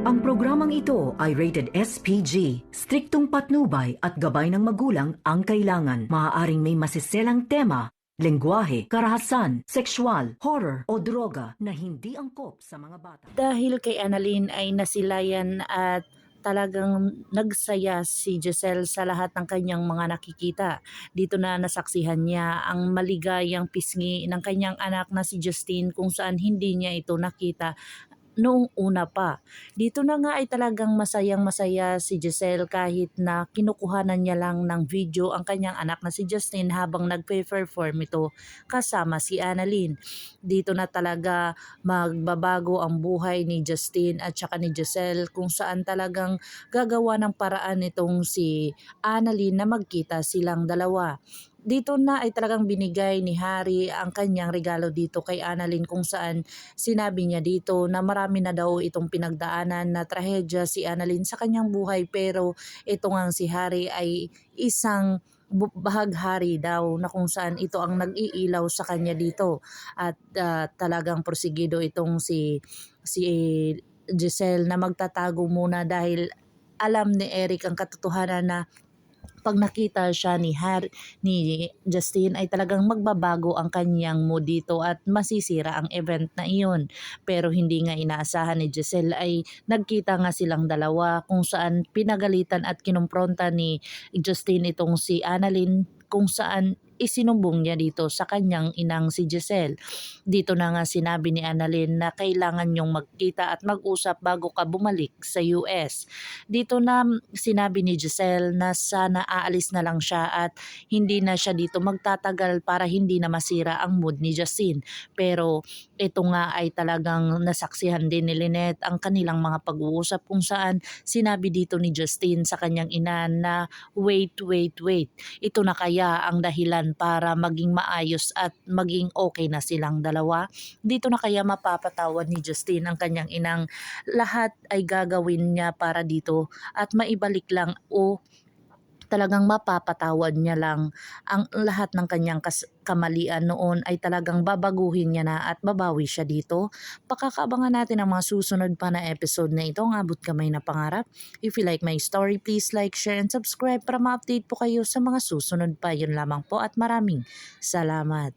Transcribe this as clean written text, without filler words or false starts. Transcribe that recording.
Ang programang ito ay rated SPG. Striktong patnubay at gabay ng magulang ang kailangan. Maaaring may masiselang tema, lengguwahe, karahasan, sexual, horror o droga na hindi angkop sa mga bata. Dahil kay Annalyn ay nasilayan at talagang nagsaya si Giselle sa lahat ng kanyang mga nakikita. Dito na nasaksihan niya ang maligayang pisngi ng kanyang anak na si Justine kung saan hindi niya ito nakita noong una pa. Dito na nga ay talagang masayang-masaya si Giselle kahit na kinukuhanan niya lang ng video ang kanyang anak na si Justine habang nagpe-perform ito kasama si Annalyn. Dito na talaga magbabago ang buhay ni Justine at saka ni Giselle kung saan talagang gagawa ng paraan itong si Annalyn na magkita silang dalawa. Dito na ay talagang binigay ni Harry ang kanyang regalo dito kay Annalyn kung saan sinabi niya dito na marami na daw itong pinagdaanan na trahedya si Annalyn sa kanyang buhay, pero ito ngang si Harry ay isang bahaghari daw na kung saan ito ang nag-iilaw sa kanya dito at talagang porsigido itong si Giselle na magtatago muna dahil alam ni Eric ang katotohanan na pag nakita siya ni Justine ay talagang magbabago ang kanyang mood dito at masisira ang event na iyon. Pero hindi nga inaasahan ni Giselle ay nagkita nga silang dalawa kung saan pinagalitan at kinumpronta ni Justine itong si Annalyn kung saan isinumbong niya dito sa kanyang inang si Giselle. Dito na nga sinabi ni Annalyn na kailangan niyong magkita at mag-usap bago ka bumalik sa US. Dito na sinabi ni Giselle na sana aalis na lang siya at hindi na siya dito magtatagal para hindi na masira ang mood ni Justine. Pero ito nga ay talagang nasaksihan din ni Lynette ang kanilang mga pag-uusap kung saan sinabi dito ni Justine sa kanyang ina na wait. Ito na kaya ang dahilan para maging maayos at maging okay na silang dalawa? Dito na kaya mapapatawad ni Justine ang kanyang inang lahat ay gagawin niya para dito at maibalik lang o talagang mapapatawad niya lang ang lahat ng kanyang kamalian noon ay talagang babaguhin niya na at babawi siya dito. Pakakaabangan natin ang mga susunod pa na episode na ito, ang Abot Kamay na Pangarap. If you like my story, please like, share, and subscribe para ma-update po kayo sa mga susunod pa. Yun lamang po at maraming salamat.